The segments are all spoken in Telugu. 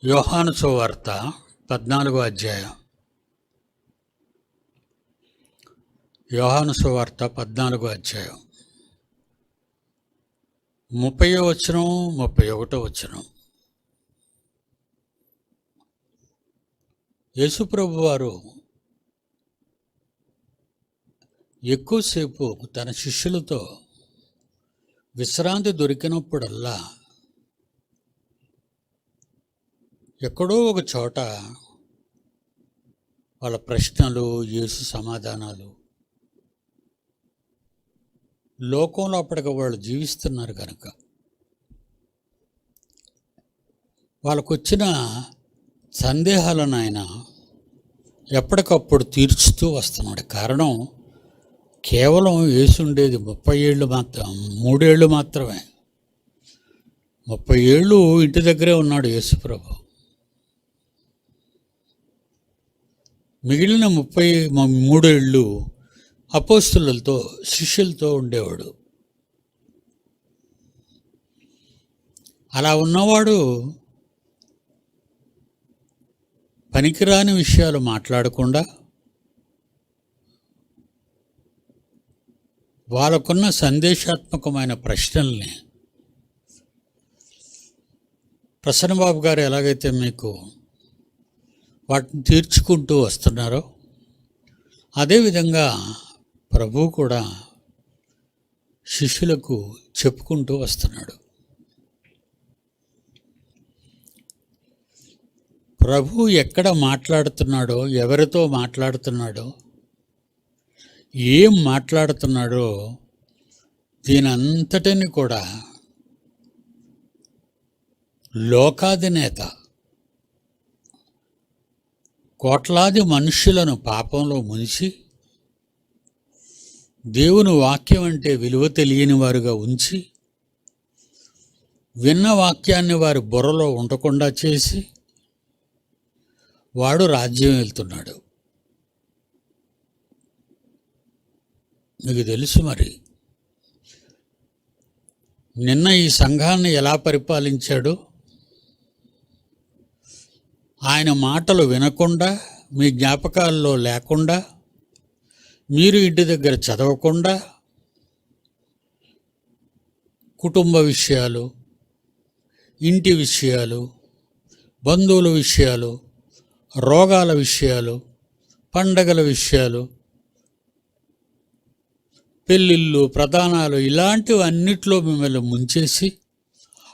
యోహాను సువార్త 14వ అధ్యాయం. యోహాను సువార్త 14వ అధ్యాయం 30వ వచనం 31వ వచనం. యేసుప్రభు వారు ఎక్కువసేపు తన శిష్యులతో విశ్రాంతి దొరికినప్పుడల్లా ఎక్కడో ఒక చోట వాళ్ళ ప్రశ్నలు, యేసు సమాధానాలు, లోకంలో అప్పటికి వాళ్ళు జీవిస్తున్నారు కనుక వాళ్ళకు వచ్చిన సందేహాలను ఆయన ఎప్పటికప్పుడు తీర్చుతూ వస్తున్నాడు. కారణం కేవలం యేసు ఉండేది 30 ఏళ్ళు మాత్రం, 3 ఏళ్ళు మాత్రమే. 30 ఏళ్ళు ఇంటి దగ్గరే ఉన్నాడు యేసుప్రభు. మిగిలిన 33 ఏళ్ళు అపోస్తలులతో, శిష్యులతో ఉండేవాడు. అలా ఉన్నవాడు పనికిరాని విషయాలు మాట్లాడకుండా వాళ్ళకున్న సందేశాత్మకమైన ప్రశ్నల్ని ప్రసన్నబాబు గారు ఎలాగైతే మీకు వాటిని తీర్చుకుంటూ వస్తున్నారో అదేవిధంగా ప్రభువు కూడా శిష్యులకు చెప్పుకుంటూ వస్తున్నాడు. ప్రభువు ఎక్కడ మాట్లాడుతున్నాడో, ఎవరితో మాట్లాడుతున్నాడో, ఏం మాట్లాడుతున్నాడో దీనంతటిని కూడా లోకాధినేత కోట్లాది మనుష్యులను పాపంలో ముంచి దేవుని వాక్యం అంటే విలువ తెలియని వారుగా ఉంచి విన్న వాక్యాన్ని వారి బుర్రలో ఉండకుండా చేసి వాడు రాజ్యం వెళ్తున్నాడు. మీకు తెలుసు మరి నిన్న ఈ సంఘాన్ని ఎలా పరిపాలించాడో. ఆయన మాటలు వినకుండా, మీ జ్ఞాపకాల్లో లేకుండా, మీరు ఇంటి దగ్గర చదవకుండా కుటుంబ విషయాలు, ఇంటి విషయాలు, బంధువుల విషయాలు, రోగాల విషయాలు, పండగల విషయాలు, పెళ్ళిళ్ళు, ప్రధానాలు, ఇలాంటివన్నిట్లో మిమ్మల్ని ముంచేసి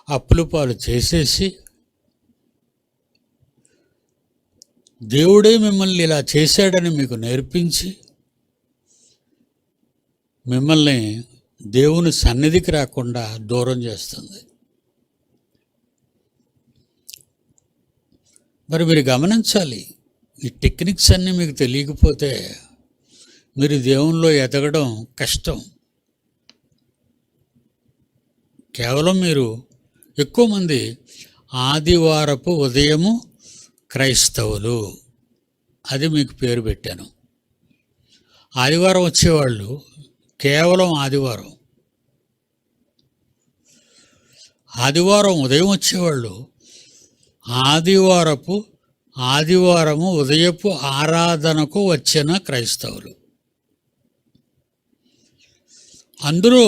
అప్పుల పాలు చేసేసి దేవుడే మిమ్మల్ని ఇలా చేశాడని మీకు నేర్పించి మిమ్మల్ని దేవుని సన్నిధికి రాకుండా దూరం చేస్తుంది. మరి మీరు గమనించాలి, ఈ టెక్నిక్స్ అన్నీ మీకు తెలియకపోతే మీరు దేవునిలో ఎదగడం కష్టం. కేవలం మీరు ఎక్కువ మంది ఆదివారపు ఉదయము క్రైస్తవులు, అది మీకు పేరు పెట్టాను. ఆదివారం వచ్చేవాళ్ళు కేవలం ఆదివారం ఉదయం వచ్చేవాళ్ళు ఆదివారము ఉదయపు ఆరాధనకు వచ్చిన క్రైస్తవులు. అందులో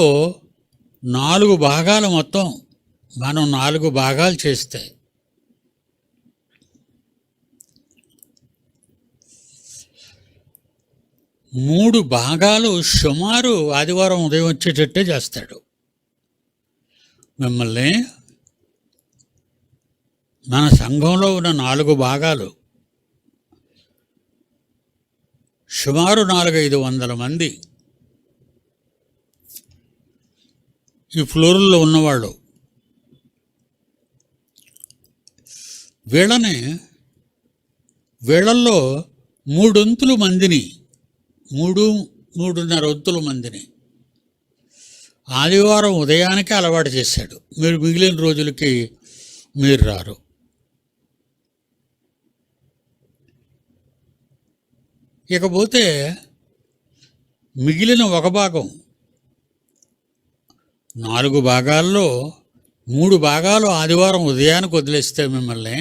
4 భాగాలు, మొత్తం మనం 4 భాగాలు చేస్తే 3 భాగాలు సుమారు ఆదివారం ఉదయం వచ్చేటట్టే చేస్తాడు. మిమ్మల్ని మన సంఘంలో ఉన్న 4 భాగాలు సుమారు 400-500 మంది ఈ ఫ్లోర్లో ఉన్నవాళ్ళు, వీళ్ళల్లో 3 వంతుల మందిని, 3.5 వంతుల మందిని ఆదివారం ఉదయానికి అలవాటు చేశాడు. మీరు మిగిలిన రోజులకి మీరు రారు. ఇకపోతే మిగిలిన 1 భాగం, 4 భాగాల్లో 3 భాగాలు ఆదివారం ఉదయానికి వదిలేస్తే మిమ్మల్ని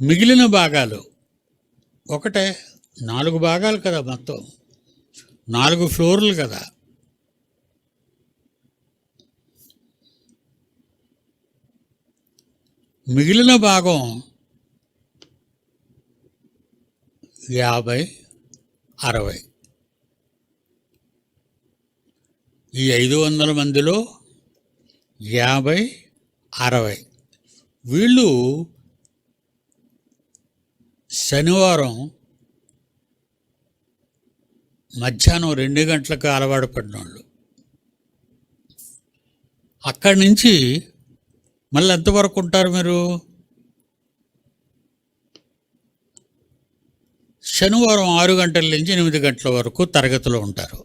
మిగిలిన భాగాలు ఒకటే, 4 భాగాలు కదా, మొత్తం 4 ఫ్లోర్లు కదా. మిగిలిన భాగం 50, 60. ఈ 500 మందిలో 50, 60 వీళ్ళు శనివారం మధ్యాహ్నం 2 గంటలకు అలవాటు పడిన వాళ్ళు. అక్కడి నుంచి మళ్ళీ ఎంతవరకు ఉంటారు మీరు? శనివారం 6 గంటల నుంచి 8 గంటల వరకు తరగతిలో ఉంటారు.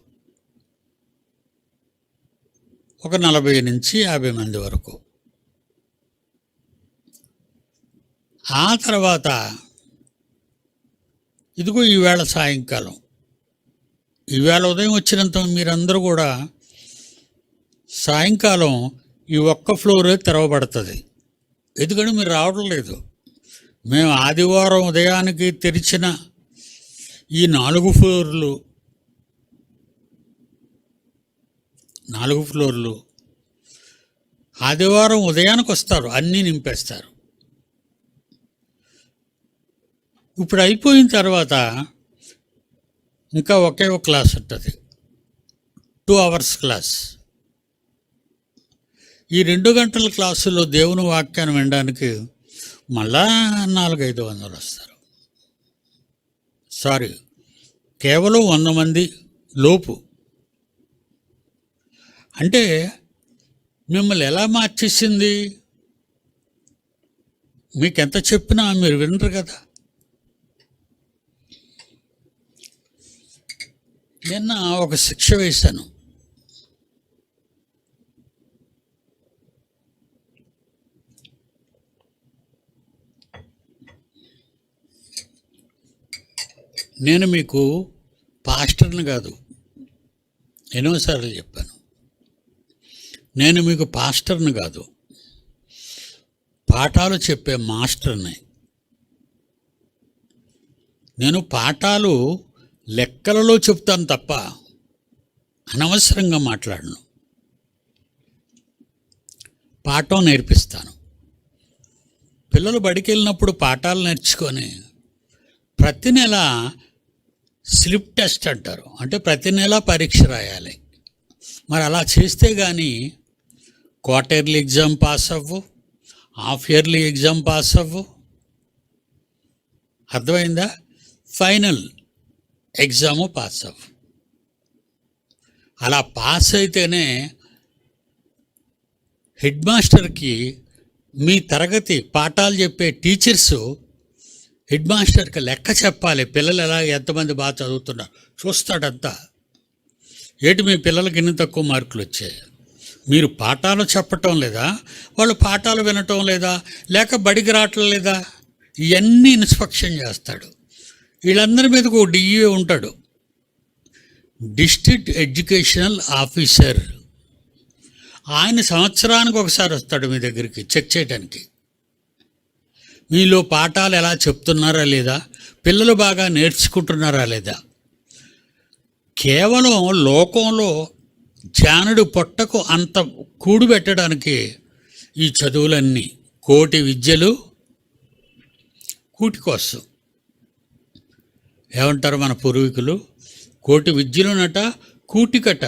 ఒక 40 నుంచి 50 మంది వరకు. ఆ తర్వాత ఇదిగో ఈవేళ సాయంకాలం, ఈవేళ ఉదయం వచ్చినంత మీరందరూ కూడా సాయంకాలం ఈ ఒక్క ఫ్లోరే తెరవబడుతుంది. ఎందుకంటే మీరు రావడం లేదు. మేము ఆదివారం ఉదయానికి తెరిచిన ఈ 4 ఫ్లోర్లు ఆదివారం ఉదయానికి వస్తారు, అన్నీ నింపేస్తారు. ఇప్పుడు అయిపోయిన తర్వాత ఇంకా ఒకే ఒక క్లాస్ ఉంటుంది, 2 hours క్లాస్. ఈ 2 గంటల క్లాసులో దేవుని వాక్యాన్ని వినడానికి మళ్ళా 400-500 వస్తారు. కేవలం 100 మంది లోపు. అంటే మిమ్మల్ని ఎలా మార్చేసింది? మీకెంత చెప్పినా మీరు వినరు కదా. నిన్న ఒక శిక్ష వేశాను. నేను మీకు పాస్టర్ని కాదు, ఎన్నోసార్లు చెప్పాను. నేను మీకు పాస్టర్ని కాదు, పాఠాలు చెప్పే మాస్టర్ని. నేను పాఠాలు లెక్కలలో చెప్తాను తప్ప అనవసరంగా మాట్లాడను. పాఠం నేర్పిస్తాను. పిల్లలు బడికి వెళ్ళినప్పుడు పాఠాలు నేర్చుకొని ప్రతి నెల స్లిప్ టెస్ట్ అంటారు, అంటే ప్రతి నెల పరీక్ష రాయాలి. మరి అలా చేస్తే కానీ క్వార్టర్లీ ఎగ్జామ్ పాస్ అవ్వు, హాఫ్ ఇయర్లీ ఎగ్జామ్ పాస్ అవ్వు. అర్థమైందా? ఫైనల్ ఎగ్జాము పాస్ అవ్వు. అలా పాస్ అయితేనే హెడ్ మాస్టర్కి, మీ తరగతి పాఠాలు చెప్పే టీచర్సు హెడ్ మాస్టర్కి లెక్క చెప్పాలి. పిల్లలు ఎలా, ఎంతమంది బాగా చదువుతున్నారు చూస్తాడంతా. ఏంటి మీ పిల్లలకి ఇన్ని తక్కువ మార్కులు వచ్చాయి? మీరు పాఠాలు చెప్పటం లేదా, వాళ్ళు పాఠాలు వినటం లేదా, లేక బడికి రావటం లేదా? ఇవన్నీ ఇన్స్పెక్షన్ చేస్తాడు. వీళ్ళందరి మీదకు ఒక డిఈఓ ఉంటాడు, డిస్ట్రిక్ట్ ఎడ్యుకేషనల్ ఆఫీసర్. ఆయన సంవత్సరానికి ఒకసారి వస్తాడు మీ దగ్గరికి చెక్ చేయడానికి. మీలో పాఠాలు ఎలా చెప్తున్నారా లేదా, పిల్లలు బాగా నేర్చుకుంటున్నారా లేదా. కేవలం లోకంలో జానుడు పొట్టకు అంత కూడుబెట్టడానికి ఈ చదువులన్నీ, కోటి విద్యలు కూటి కోసం. ఏమంటారు మన పూర్వీకులు? కోటి విద్యలునట కూటికట.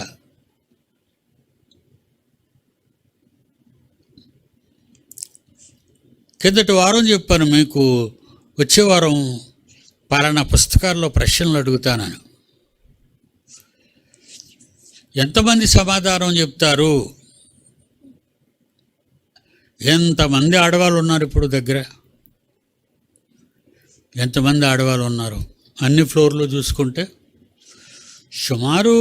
కిందటి వారం చెప్పాను మీకు, వచ్చే వారం పలానా పుస్తకాల్లో ప్రశ్నలు అడుగుతానని. ఎంతమంది సమాధానం చెప్తారు? ఎంతమంది ఆడవాళ్ళు ఉన్నారు ఇప్పుడు దగ్గర? ఎంతమంది ఆడవాళ్ళు ఉన్నారు? అన్ని ఫ్లోర్లు చూసుకుంటే సుమారు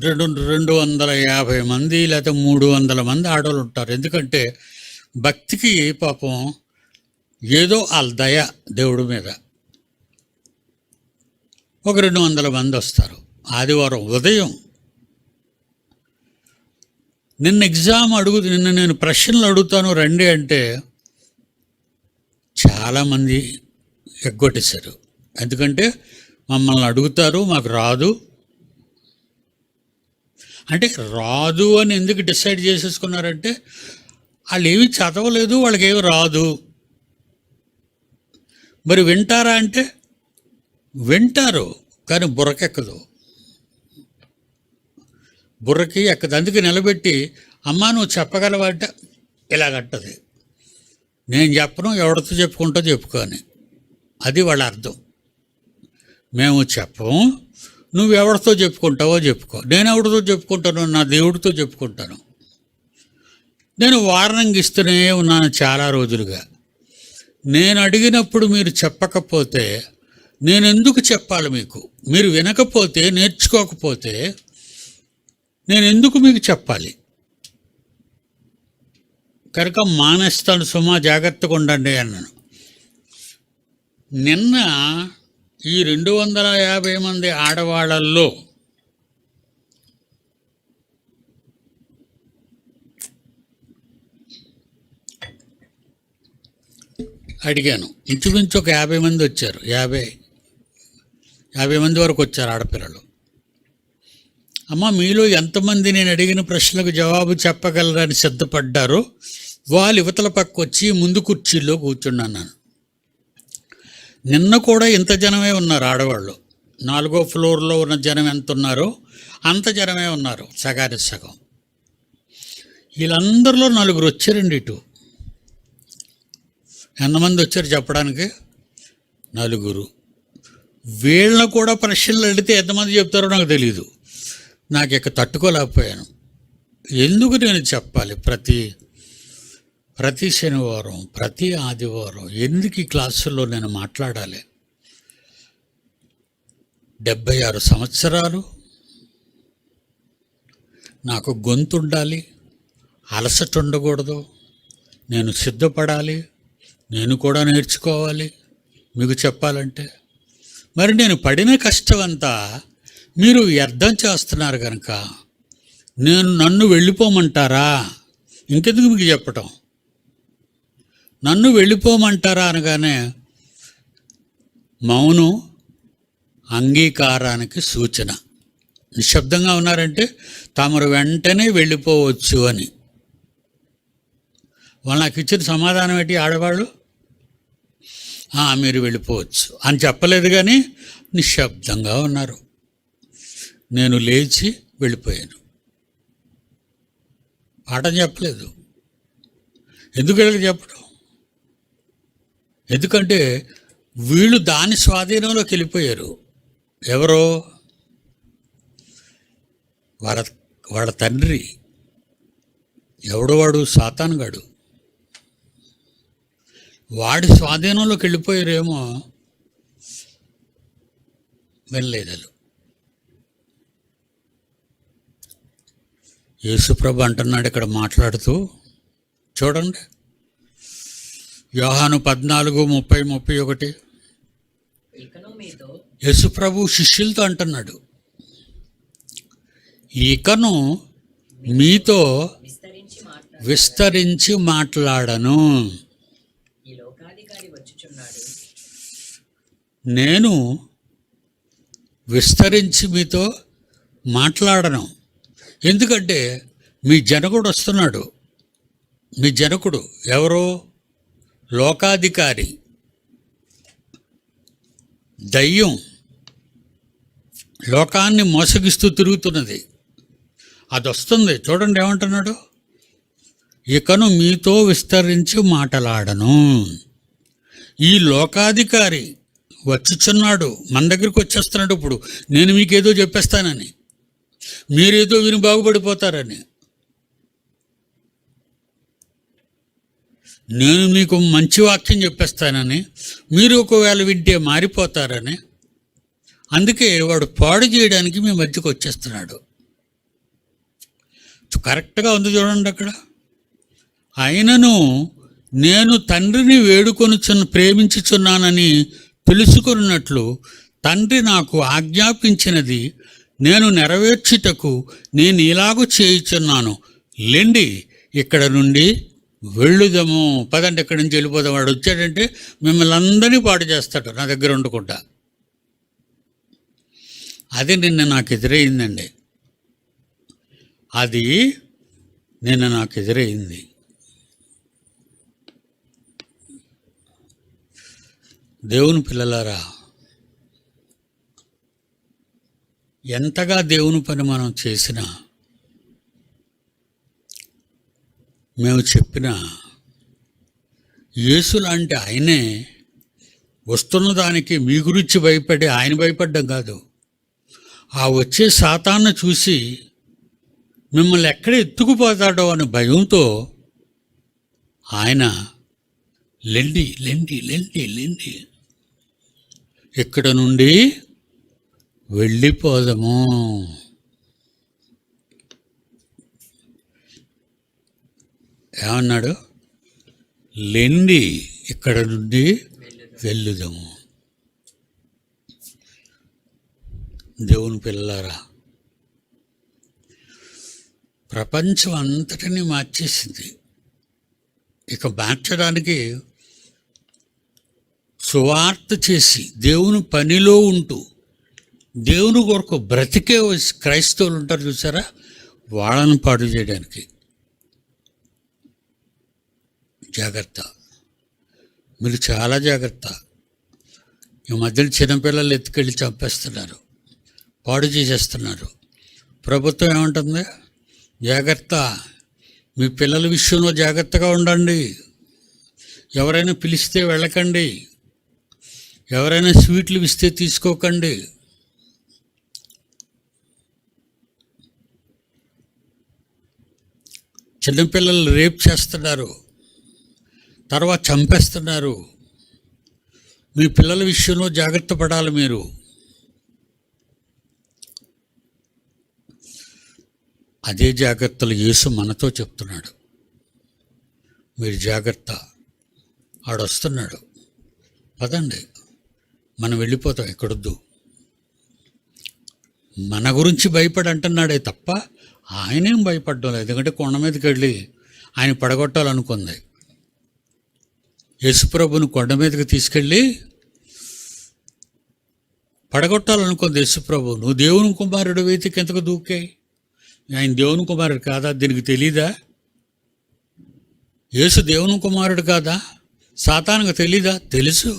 250 మంది లేకపోతే 300 మంది ఆడవాళ్ళు ఉంటారు. ఎందుకంటే భక్తికి పాపం ఏదో వాళ్ళ దయ దేవుడి మీద. ఒక 200 మంది వస్తారు ఆదివారం ఉదయం. నిన్న నేను ప్రశ్నలు అడుగుతాను రండి అంటే చాలామంది ఎగ్గొట్టేశారు. ఎందుకంటే మమ్మల్ని అడుగుతారు, మాకు రాదు అంటే. రాదు అని ఎందుకు డిసైడ్ చేసేసుకున్నారంటే వాళ్ళు ఏమీ చదవలేదు, వాళ్ళకి ఏమి రాదు. మరి వింటారా అంటే వింటారు, కానీ బుర్రకెక్కదు, బుర్రకి ఎక్కదు. అందుకే నిలబెట్టి అమ్మా నువ్వు చెప్పగలవంటే ఇలాగంటది. నేను చెప్పను, ఎవరితో చెప్పుకుంటో చెప్పుకొని, అది వాళ్ళ అర్థం. మేము చెప్పము, నువ్వెవరితో చెప్పుకుంటావో చెప్పుకో. నేను ఎవరితో చెప్పుకుంటాను? నా దేవుడితో చెప్పుకుంటాను. నేను వార్నింగ్ ఇస్తూనే ఉన్నాను చాలా రోజులుగా. నేను అడిగినప్పుడు మీరు చెప్పకపోతే నేను ఎందుకు చెప్పాలి మీకు? మీరు వినకపోతే, నేర్చుకోకపోతే నేను ఎందుకు మీకు చెప్పాలి? కనుక మానేస్తాను సుమా, జాగ్రత్తగా ఉండండి అన్నాను. నిన్న ఈ 250 మంది ఆడవాళ్ళల్లో అడిగాను. ఇంచుమించు ఒక 50 మంది వచ్చారు. 50 మంది వరకు వచ్చారు ఆడపిల్లలు. అమ్మ మీలో ఎంతమంది నేను అడిగిన ప్రశ్నలకు జవాబు చెప్పగలరని సిద్ధపడ్డారో వాళ్ళు యువతల పక్క వచ్చి ముందు కుర్చీల్లో కూర్చున్నాను. నిన్న కూడా ఇంత జనమే ఉన్నారు ఆడవాళ్ళు. 4వ ఫ్లోర్లో ఉన్న జనం ఎంత ఉన్నారో అంత జనమే ఉన్నారు, సగానికి సగం. వీళ్ళందరిలో 4 వచ్చారండి ఇటు. ఎంతమంది వచ్చారు చెప్పడానికి? 4. వీళ్ళని కూడా ప్రశ్నలు అడిగితే ఎంతమంది చెప్తారో నాకు తెలీదు. నాకు ఇక తట్టుకోలేకపోయాను. ఎందుకు నేను చెప్పాలి ప్రతి శనివారం, ప్రతి ఆదివారం? ఎందుకు ఈ క్లాసుల్లో నేను మాట్లాడాలి? 76 సంవత్సరాలు నాకు గొంతు ఉండాలి, అలసట ఉండకూడదు, నేను సిద్ధపడాలి, నేను కూడా నేర్చుకోవాలి మీకు చెప్పాలంటే. మరి నేను పడిన కష్టం అంతా మీరు వ్యర్థం చేస్తున్నారు కనుక నన్ను వెళ్ళిపోమంటారా? ఇంకెందుకు మీకు చెప్పటం? నన్ను వెళ్ళిపోమంటారా అనగానే మౌనం అంగీకారానికి సూచన. నిశ్శబ్దంగా ఉన్నారంటే తమరు వెంటనే వెళ్ళిపోవచ్చు అని. వాళ్ళు నాకు ఇచ్చిన సమాధానం ఏంటి? ఆడవాళ్ళు మీరు వెళ్ళిపోవచ్చు అని చెప్పలేదు, కానీ నిశ్శబ్దంగా ఉన్నారు. నేను లేచి వెళ్ళిపోయాను. పాఠం చెప్పలేదు. ఎందుకు చెప్పడం? ఎందుకంటే వీళ్ళు దాని స్వాధీనంలోకి వెళ్ళిపోయారు. ఎవరో వాళ్ళ తండ్రి ఎవడో, వాడు సాతానుగాడు, వాడి స్వాధీనంలోకి వెళ్ళిపోయారేమో. వెళ్ళలేదు. యేసుప్రభు అంటున్నాడు ఇక్కడ మాట్లాడుతూ, చూడండి యోహాను 14:30-31. యేసుప్రభు శిష్యులతో అంటున్నాడు, ఇకను మీతో విస్తరించి మాట్లాడను, నేను విస్తరించి మీతో మాట్లాడను. ఎందుకంటే మీ జనకుడు వస్తున్నాడు. మీ జనకుడు ఎవరో? లోకాధికారి, దయ్యం, లోకాన్ని మోసగిస్తూ తిరుగుతున్నది. అది వస్తుంది. చూడండి ఏమంటున్నాడు, ఇకను మీతో విస్తరించి మాట్లాడను. ఈ లోకాధికారి వచ్చుచున్నాడు, మన దగ్గరికి వచ్చేస్తున్నాడు. ఇప్పుడు నేను మీకేదో చెప్పేస్తానని, మీరేదో విని బాగుపడిపోతారని, నేను మీకు మంచి వాక్యం చెప్పేస్తానని, మీరు ఒకవేళ వింటే మారిపోతారని. అందుకే వాడు పాడు చేయడానికి మీ మధ్యకు వచ్చేస్తున్నాడు. కరెక్ట్గా ఉంది చూడండి అక్కడ. అయినను నేను తండ్రిని ప్రేమించుచున్నానని తెలుసుకున్నట్లు తండ్రి నాకు ఆజ్ఞాపించినది నేను నెరవేర్చుటకు నేను ఇలాగూ చేయుచున్నాను. లెండి ఇక్కడ నుండి వెళ్ళుదాము, పదండి ఇక్కడి నుంచి వెళ్ళిపోదాం. వాడు వచ్చాడంటే మిమ్మల్ని అందరినీ పాడు చేస్తాడు నా దగ్గర వండుకుంటా. అది నిన్న నాకు ఎదురయ్యిందండి. అది నిన్న నాకు ఎదురయ్యింది. దేవుని పిల్లలారా, ఎంతగా దేవుని పని మనం చేసినా, మేము చెప్పిన యేసు లాంటి ఆయనే వస్తున్న దానికి మీ గురించి భయపడి ఆయన భయపడ్డం కాదు, ఆ వచ్చే సాతాను చూసి మిమ్మల్ని ఎక్కడ ఎత్తుకుపోతాడో అనే భయంతో ఆయన లెండి లెండి లెండి లెండి ఇక్కడ నుండి వెళ్ళిపోదాము. ఏమన్నాడు? లెండి ఇక్కడ నుండి వెళ్ళుదాము. దేవుని పిల్లలారా, ప్రపంచం అంతటినీ మార్చేసింది. ఇక మార్చడానికి సువార్త చేసి దేవుని పనిలో ఉంటూ దేవుని కొరకు బ్రతికే క్రైస్తవులు ఉంటారు చూసారా, వాళ్ళని పాడు చేయడానికి జాగ్రత్త. మీరు చాలా జాగ్రత్త. ఈ మధ్యలో చిన్నపిల్లలు ఎత్తుకెళ్ళి చంపేస్తున్నారు, పాడు చేసేస్తున్నారు. ప్రభుత్వం ఏమంటుంది? జాగ్రత్త, మీ పిల్లల విషయంలో జాగ్రత్తగా ఉండండి. ఎవరైనా పిలిస్తే వెళ్ళకండి, ఎవరైనా స్వీట్లు ఇస్తే తీసుకోకండి. చిన్నపిల్లలు రేప్ చేస్తున్నారు, తర్వాత చంపేస్తున్నారు. మీ పిల్లల విషయంలో జాగ్రత్త పడాలి మీరు. అదే జాగ్రత్తలు యేసు మనతో చెప్తున్నాడు. మీరు జాగ్రత్త, ఆడొస్తున్నాడు, పదండి, మనం వెళ్ళిపోతాం, ఎక్కడొద్దు. మన గురించి భయపడి అంటున్నాడే తప్ప ఆయనేం భయపడ్డం లేదు. ఎందుకంటే కొండ మీదకి వెళ్ళి ఆయన పడగొట్టాలనుకుంది. యేసుప్రభుని కొండ మీదకి తీసుకెళ్ళి పడగొట్టాలనుకుంది యేసుప్రభు. నువ్వు దేవుని కుమారుడు అయితే కిందకు దూకే. ఆయన దేవుని కుమారుడు కాదా? దీనికి తెలీదా? యేసు దేవుని కుమారుడు కాదా? సాతానుకు తెలీదా? తెలుసు.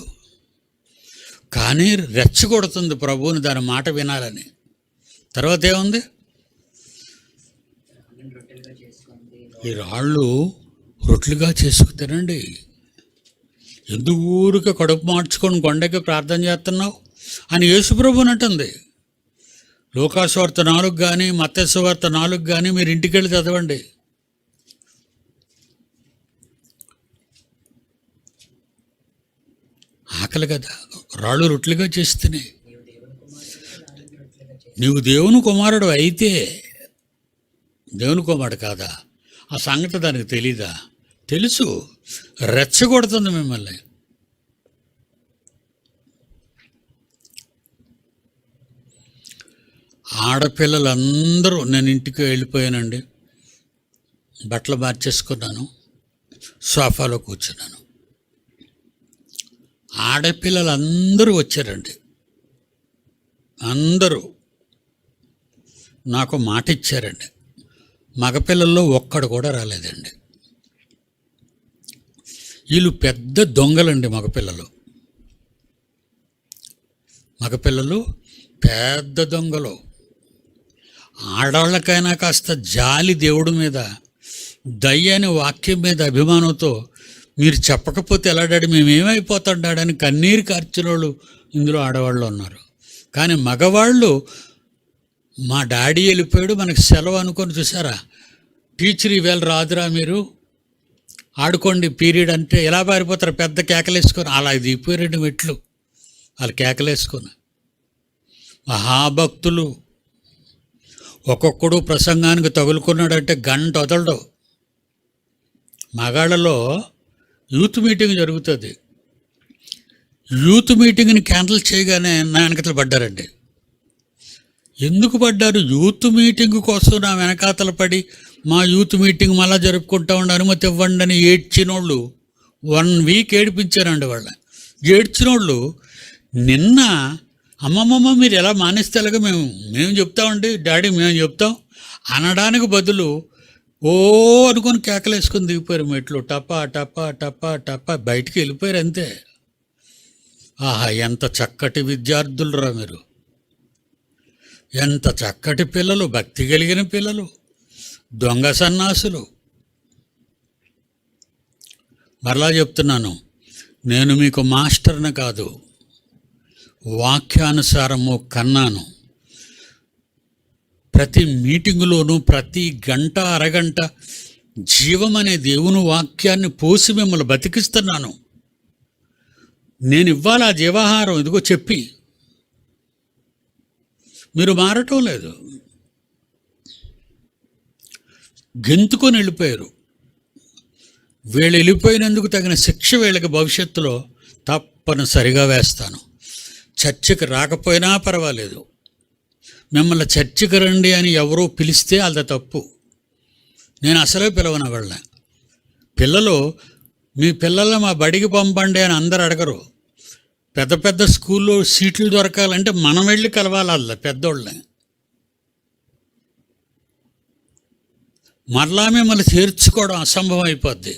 కానీ రెచ్చగొడుతుంది ప్రభువుని దాని మాట వినాలని. తర్వాత ఏముంది? ఈ రాళ్ళు రొట్లుగా చేసుకు తినండి. ఎందుకు ఊరికే కడుపు మార్చుకొని కొండకి ప్రార్థన చేస్తున్నావు అని యేసుప్రభుని అంటుంది. లోకాసువార్త 4 కానీ మత్తయి సువార్త 4 కానీ మీరు ఇంటికి వెళ్ళి చదవండి. ఆకలి కదా, రాళ్ళు రొట్లుగా చేస్తేనే. నీవు దేవుని కుమారుడు అయితే, దేవుని కుమారుడు కాదా? ఆ సంగతి దానికి తెలీదా? తెలుసు. రెచ్చగొడుతుంది మిమ్మల్ని. ఆడపిల్లలందరూ, నేను ఇంటికి వెళ్ళిపోయానండి, బట్టలు మార్చేసుకున్నాను, సోఫాలో కూర్చున్నాను. ఆడపిల్లలందరూ వచ్చారండి. అందరూ నాకు మాట ఇచ్చారండి. మగపిల్లల్లో ఒక్కడు కూడా రాలేదండి. వీళ్ళు పెద్ద దొంగలండి. మగపిల్లలు పెద్ద దొంగలు. ఆడవాళ్ళకైనా కాస్త జాలి దేవుడి మీద, దయ్యాని వాక్యం మీద అభిమానంతో మీరు చెప్పకపోతే ఎలా డాడీ మేమేమైపోతాం డాడీ అని కన్నీరు కార్చిన వాళ్ళు ఇందులో ఆడవాళ్ళు ఉన్నారు. కానీ మగవాళ్ళు మా డాడీ వెళ్ళిపోయాడు మనకు సెలవు అనుకొని, చూసారా, టీచర్ ఈవేళ రాదురా మీరు ఆడుకోండి పీరియడ్ అంటే ఎలా పారిపోతారు? పెద్ద కేకలేసుకొని. అలా దిగిపోయారండి మెట్లు, వాళ్ళు కేకలేసుకొని. మహాభక్తులు ఒక్కొక్కడు ప్రసంగానికి తగులుకున్నాడంటే గంట వదలడు. మగాళ్ళలో యూత్ మీటింగ్ జరుగుతుంది. యూత్ మీటింగ్ని క్యాన్సిల్ చేయగానే నా వెనకతలు పడ్డారండి. ఎందుకు పడ్డారు? యూత్ మీటింగ్ కోసం నా వెనకాతలు పడి మా యూత్ మీటింగ్ మళ్ళీ జరుపుకుంటామండి, అనుమతి ఇవ్వండి అని ఏడ్చినోళ్ళు 1 వీక్ ఏడిపించారండి వాళ్ళ. ఏడ్చినోళ్ళు నిన్న అమ్మమ్మమ్మ మీరు ఎలా మానేస్తే ఎలాగ మేము చెప్తామండి డాడీ మేము చెప్తాం అనడానికి బదులు ఓ అనుకొని కేకలేసుకొని దిగిపోయారు మెట్లు. టపా టపా టపా టపా బయటికి వెళ్ళిపోయారు అంతే. ఆహా, ఎంత చక్కటి విద్యార్థులరా మీరు, ఎంత చక్కటి పిల్లలు, భక్తి కలిగిన పిల్లలు, దొంగ సన్నాసులు. మరలా చెప్తున్నాను, నేను మీకు మాస్టర్ని కాదు, వాక్యానుసారము కన్నాను. ప్రతి మీటింగులోనూ ప్రతి గంట అరగంట జీవం అనే దేవుని వాక్యాన్ని పోసి మిమ్మల్ని బతికిస్తున్నాను. నేను ఇవ్వాలి ఆ జీవాహారం ఇదిగో చెప్పి, మీరు మారటం లేదు, గెంతుకొని వెళ్ళిపోయారు. వీళ్ళు వెళ్ళిపోయినందుకు తగిన శిక్ష వీళ్ళకి భవిష్యత్తులో తప్పనిసరిగా వేస్తాను. చర్చికి రాకపోయినా పర్వాలేదు, మిమ్మల్ని చర్చికి రండి అని ఎవరో పిలిస్తే అది తప్పు. నేను అసలే పిలవను వాళ్ళ. పిల్లలు మీ పిల్లల్ని మా బడికి పంపండి అని అందరు అడగరు. పెద్ద పెద్ద స్కూల్లో సీట్లు దొరకాలంటే మనం వెళ్ళి కలవాలి అల్ల పెద్దోళ్ళని. మరలా మిమ్మల్ని చేర్చుకోవడం అసంభవం అయిపోద్ది.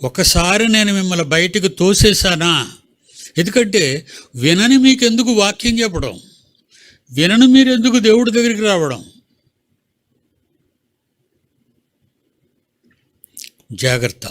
ఒకసారి నేను మిమ్మల్ని బయటికి తోసేసానా, ఎందుకంటే వినని మీకెందుకు వాక్యం చెప్పడం, వినని మీరెందుకు దేవుడి దగ్గరికి రావడం. జాగ్రత్త.